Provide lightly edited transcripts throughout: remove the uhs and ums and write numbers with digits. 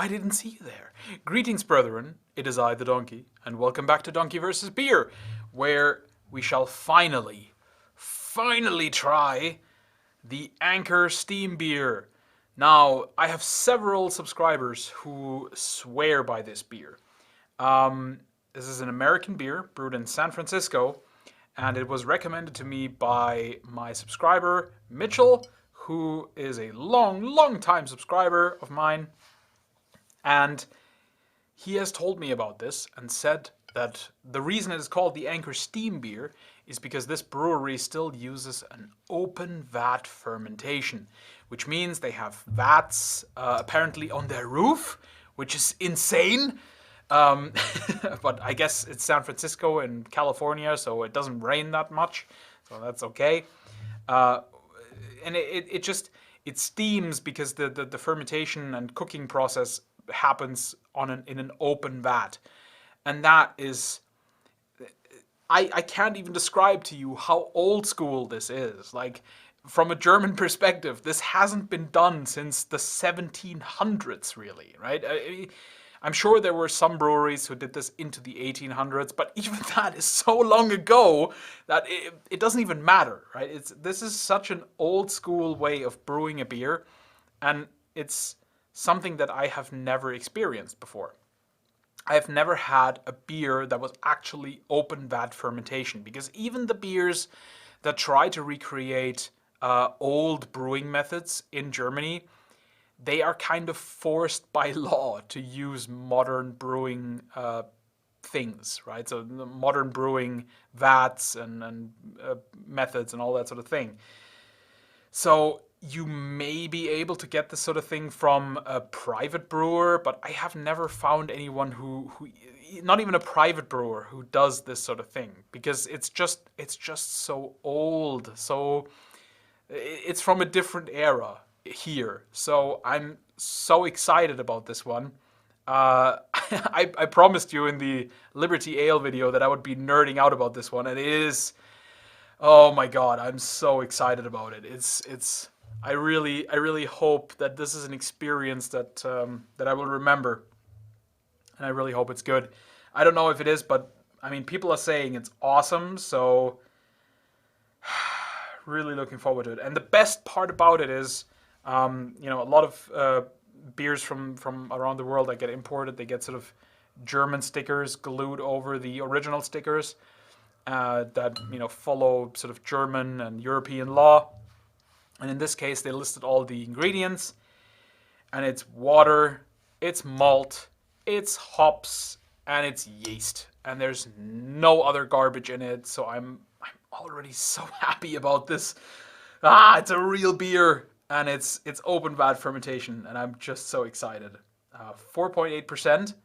I didn't see you there. Greetings, brethren. It is I, the Donkey, and welcome back to Donkey vs. Beer, where we shall finally try the Anchor Steam Beer. Now, I have several subscribers who swear by this beer. This is an American beer brewed in San Francisco, and it was recommended to me by my subscriber, Mitchell, who is a long time subscriber of mine. And he has told me about this and said that the reason it is called the Anchor Steam Beer is because this brewery still uses an open vat fermentation, which means they have vats apparently on their roof, which is insane. But I guess it's San Francisco and California, so it doesn't rain that much, so that's okay. And it steams because the fermentation and cooking process happens in an open vat, and that is, I can't even describe to you how old school this is. Like, from a German perspective, this hasn't been done since the 1700s, really, right? I'm sure there were some breweries who did this into the 1800s, but even that is so long ago that it doesn't even matter, right? This is such an old school way of brewing a beer, and it's something that I have never experienced before. I have never had a beer that was actually open vat fermentation, because even the beers that try to recreate old brewing methods in Germany, they are kind of forced by law to use modern brewing things, right? So modern brewing vats and methods and all that sort of thing. So you may be able to get this sort of thing from a private brewer, but I have never found anyone who not even a private brewer, who does this sort of thing, because it's just so old. So it's from a different era here. So I'm so excited about this one. I promised you in the Liberty Ale video that I would be nerding out about this one, and it is, oh my god, I'm so excited about it. I really hope that this is an experience that that I will remember, and I really hope it's good. I don't know if it is, but I mean, people are saying it's awesome, so really looking forward to it. And the best part about it is, a lot of beers from around the world that get imported, they get sort of German stickers glued over the original stickers that follow sort of German and European law. And in this case, they listed all the ingredients, and it's water, it's malt, it's hops, and it's yeast. And there's no other garbage in it, so I'm already so happy about this. It's a real beer, and it's open vat fermentation, and I'm just so excited. 4.8%,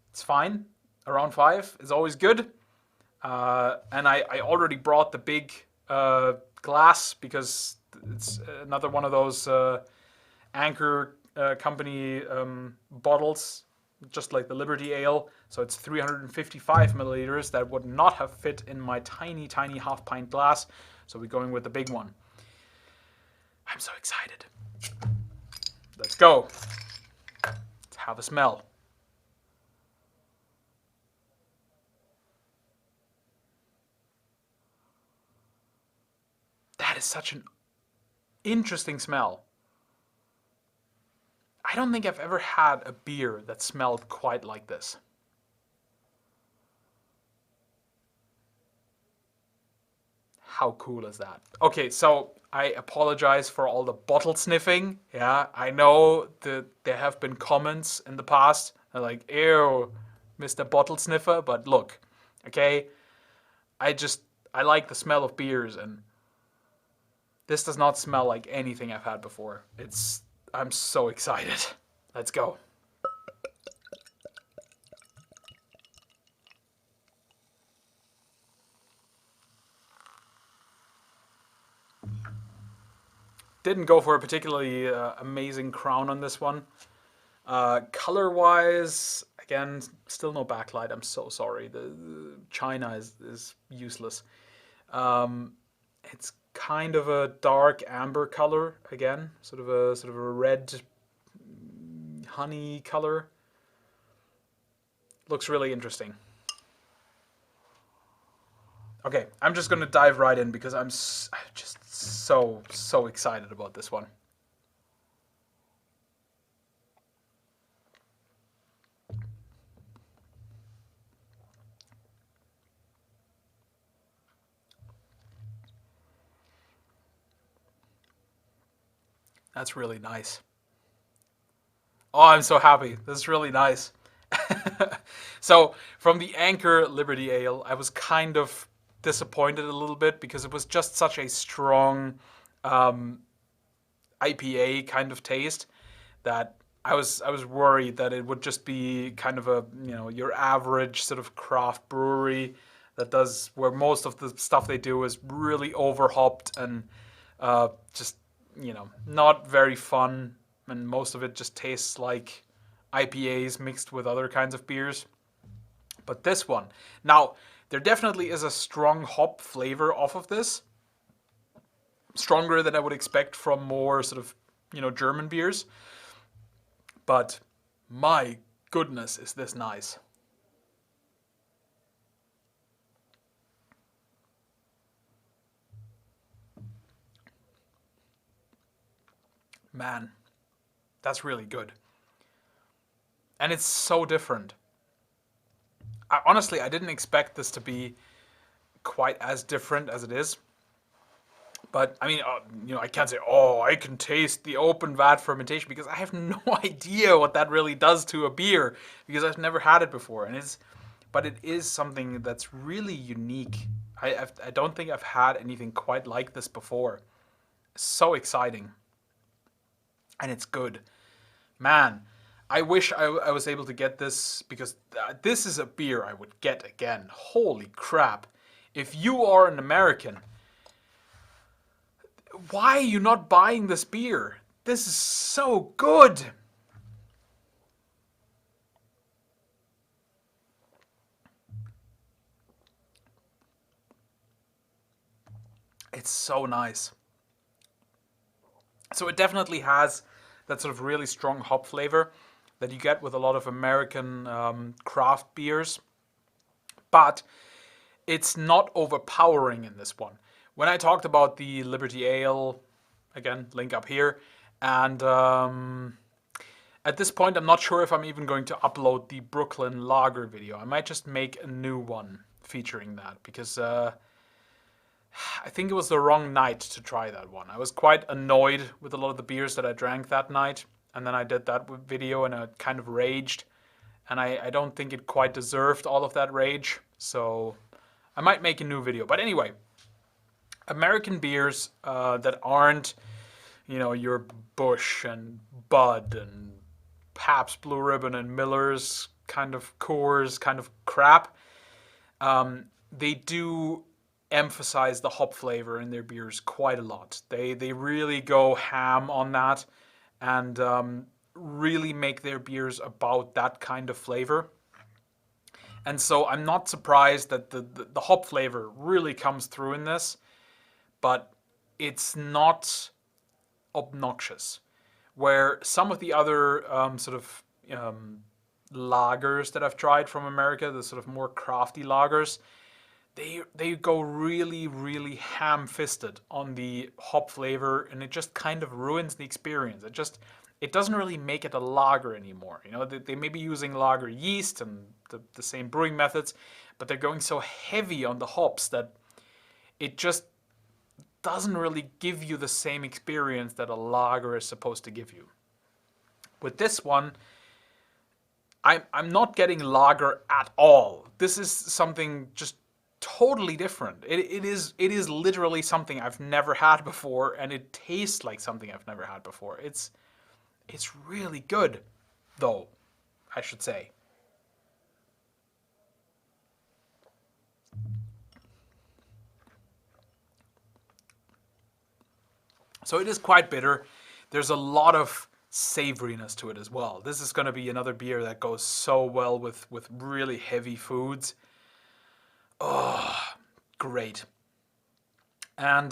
it's fine. Around 5 is always good. And I already brought the big glass, because it's another one of those Anchor company bottles, just like the Liberty Ale. So it's 355 milliliters. That would not have fit in my tiny half pint glass. So we're going with the big one. I'm so excited. Let's go. Let's have a smell. That is such an interesting smell. I don't think I've ever had a beer that smelled quite like this. How cool is that? Okay, so I apologize for all the bottle sniffing. Yeah, I know that there have been comments in the past like, ew, Mr. Bottle Sniffer, but look, okay, I like the smell of beers, and this does not smell like anything I've had before. I'm so excited. Let's go. Didn't go for a particularly amazing crown on this one. Color-wise, again, still no backlight. I'm so sorry. The China is useless. It's kind of a dark amber color again, sort of a red honey color. Looks really interesting. Okay, I'm just gonna dive right in because I'm just so excited about this one. That's really nice. Oh, I'm so happy. This is really nice. So, from the Anchor Liberty Ale, I was kind of disappointed a little bit because it was just such a strong um, IPA kind of taste that I was worried that it would just be kind of a, your average sort of craft brewery that does where most of the stuff they do is really overhopped and just not very fun, and most of it just tastes like IPAs mixed with other kinds of beers. But this one, now there definitely is a strong hop flavor off of this, stronger than I would expect from more sort of German beers. But my goodness, is this nice. Man, that's really good. And it's so different. Honestly, I didn't expect this to be quite as different as it is. But I mean, I can't say, oh, I can taste the open vat fermentation because I have no idea what that really does to a beer because I've never had it before, but it is something that's really unique. I don't think I've had anything quite like this before. So exciting, and it's good, man. I wish I was able to get this because this is a beer I would get again. Holy crap! If you are an American, why are you not buying this beer? This is so good. It's so nice. So it definitely has that sort of really strong hop flavor that you get with a lot of American craft beers, but it's not overpowering in this one. When I talked about the Liberty Ale, again, link up here, and at this point, I'm not sure if I'm even going to upload the Brooklyn Lager video. I might just make a new one featuring that because I think it was the wrong night to try that one. I was quite annoyed with a lot of the beers that I drank that night, and then I did that video and I kind of raged, and I don't think it quite deserved all of that rage, so I might make a new video. But anyway, American beers that aren't, your Busch and Bud and Pabst Blue Ribbon and Miller's kind of Coors kind of crap, they do emphasize the hop flavor in their beers quite a lot. They really go ham on that and really make their beers about that kind of flavor. And so I'm not surprised that the hop flavor really comes through in this, but it's not obnoxious. Where some of the other sort of lagers that I've tried from America, the sort of more crafty lagers, they go really, really ham-fisted on the hop flavor, and it just kind of ruins the experience. It doesn't really make it a lager anymore. They may be using lager yeast and the same brewing methods, but they're going so heavy on the hops that it just doesn't really give you the same experience that a lager is supposed to give you. With this one, I'm not getting lager at all. This is something just totally different. It is literally something I've never had before, and it tastes like something I've never had before. It's really good, though, I should say. So it is quite bitter. There's a lot of savoriness to it as well. This is going to be another beer that goes so well with really heavy foods. Oh, great. And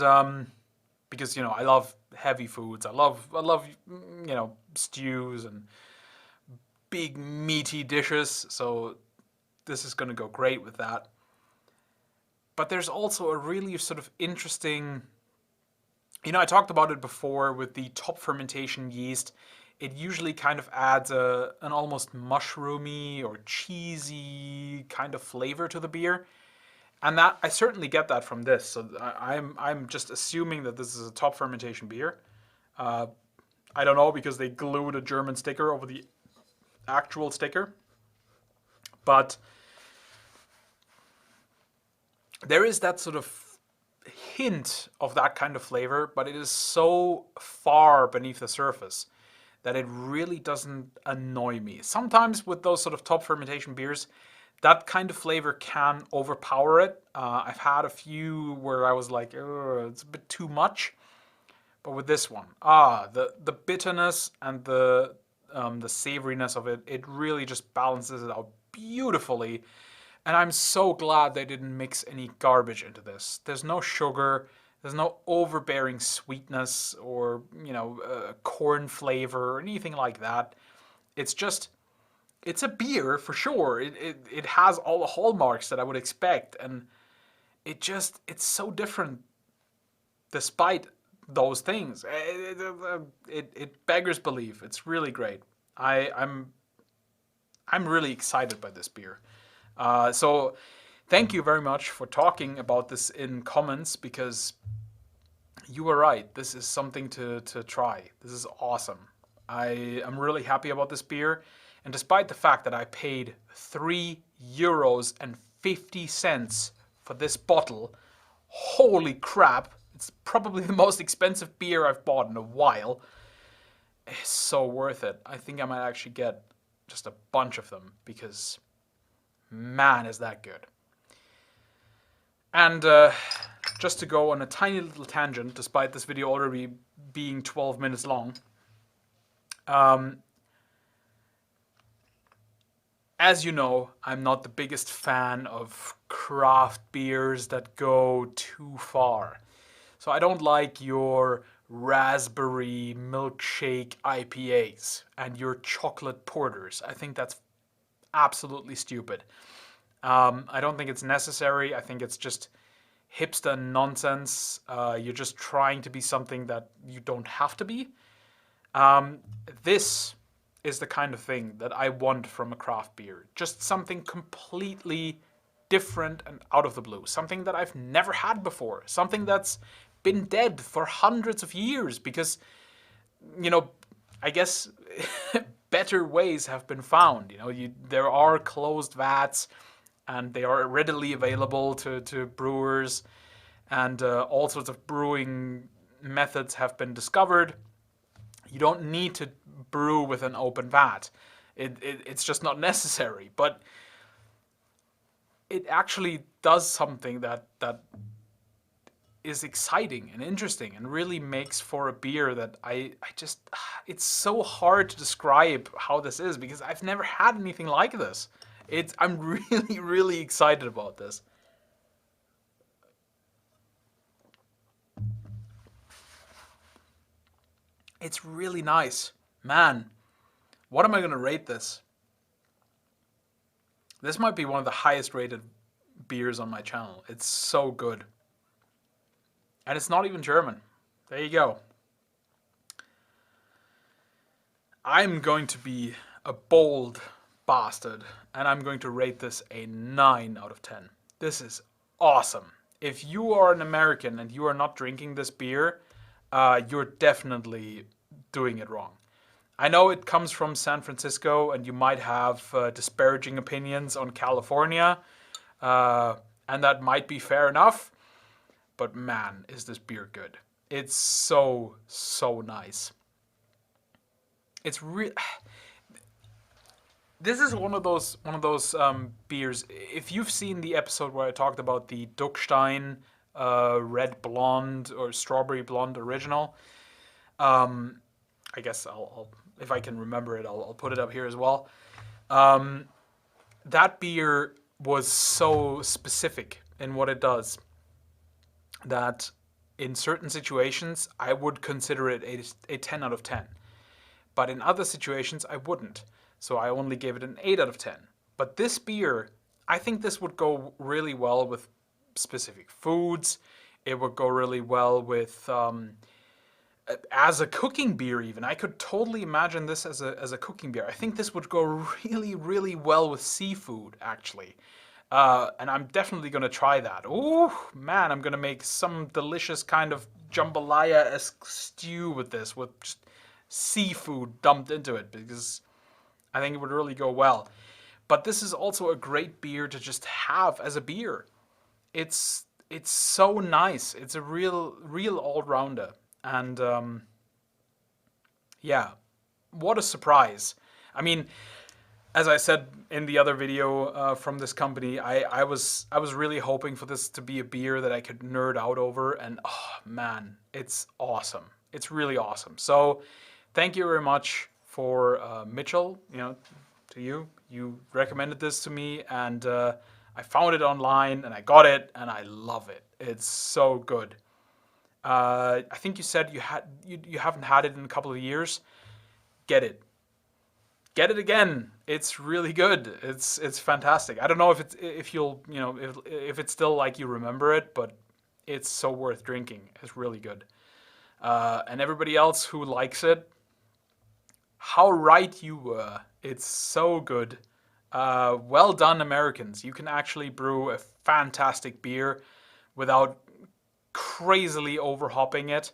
because I love heavy foods. I love stews and big meaty dishes, so this is going to go great with that. But there's also a really sort of interesting, I talked about it before with the top fermentation yeast. It usually kind of adds an almost mushroomy or cheesy kind of flavor to the beer. And that I certainly get that from this. So I'm just assuming that this is a top fermentation beer. I don't know because they glued a German sticker over the actual sticker. But there is that sort of hint of that kind of flavor, but it is so far beneath the surface that it really doesn't annoy me. Sometimes with those sort of top fermentation beers, that kind of flavor can overpower it. I've had a few where I was like, it's a bit too much. But with this one, the bitterness and the savoriness of it, it really just balances it out beautifully. And I'm so glad they didn't mix any garbage into this. There's no sugar, there's no overbearing sweetness or, corn flavor or anything like that. It's just, it's a beer for sure. It has all the hallmarks that I would expect. And it's so different despite those things. It beggars belief. It's really great. I'm really excited by this beer. So thank you very much for talking about this in comments, because you were right. This is something to try. This is awesome. I am really happy about this beer. And despite the fact that I paid €3.50 for this bottle, holy crap, it's probably the most expensive beer I've bought in a while. It's so worth it. I think I might actually get just a bunch of them because, man, is that good. And just to go on a tiny little tangent, despite this video already being 12 minutes long, as you know, I'm not the biggest fan of craft beers that go too far. So I don't like your raspberry milkshake IPAs and your chocolate porters. I think that's absolutely stupid. I don't think it's necessary. I think it's just hipster nonsense. You're just trying to be something that you don't have to be. This is the kind of thing that I want from a craft beer. Just something completely different and out of the blue. Something that I've never had before. Something that's been dead for hundreds of years because, I guess better ways have been found. There are closed vats and they are readily available to brewers, and all sorts of brewing methods have been discovered. You don't need to brew with an open vat. It's just not necessary. But it actually does something that is exciting and interesting and really makes for a beer that it's so hard to describe how this is because I've never had anything like this. I'm really, really excited about this. It's really nice. Man, what am I going to rate this? This might be one of the highest rated beers on my channel. It's so good. And it's not even German. There you go. I'm going to be a bold bastard, and I'm going to rate this a 9 out of 10. This is awesome. If you are an American and you are not drinking this beer, you're definitely doing it wrong. I know it comes from San Francisco, and you might have disparaging opinions on California, and that might be fair enough. But man, is this beer good. It's so, so nice. It's this is one of those beers. If you've seen the episode where I talked about the Duckstein Red Blonde or Strawberry Blonde original, I guess I'll if I can remember it, I'll put it up here as well. That beer was so specific in what it does that in certain situations I would consider it a 10 out of 10. But in other situations I wouldn't. so I only gave it an 8 out of 10. But this beer, I think this would go really well with specific foods. It would go really well with as a cooking beer even. I could totally imagine this as a cooking beer. I think this would go really, really well with seafood, actually. And I'm definitely going to try that. Ooh, man, I'm going to make some delicious kind of jambalaya-esque stew with this, with just seafood dumped into it, because I think it would really go well. But this is also a great beer to just have as a beer. It's so nice. It's a real all-rounder. And yeah, what a surprise. I mean, as I said in the other video from this company, I was really hoping for this to be a beer that I could nerd out over, and oh man, it's awesome. It's really awesome. So thank you very much for Mitchell, to you. You recommended this to me, and I found it online, and I got it, and I love it. It's so good. I think you said you haven't had it in a couple of years. Get it. Get it again. It's really good. It's fantastic. I don't know if you'll if it's still like you remember it, but it's so worth drinking. It's really good. And everybody else who likes it, how right you were. It's so good. Well done, Americans. You can actually brew a fantastic beer without crazily overhopping it.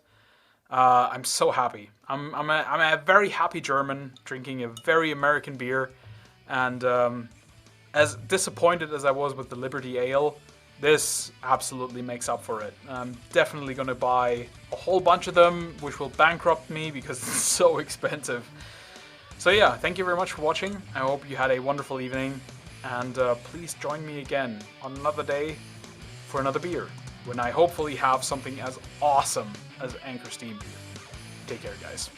I'm so happy. I'm a very happy German drinking a very American beer, and as disappointed as I was with the Liberty Ale, this absolutely makes up for it. I'm definitely gonna buy a whole bunch of them, which will bankrupt me because it's so expensive. So yeah, thank you very much for watching. I hope you had a wonderful evening, and please join me again on another day for another beer, when I hopefully have something as awesome as Anchor Steam Beer. Take care, guys.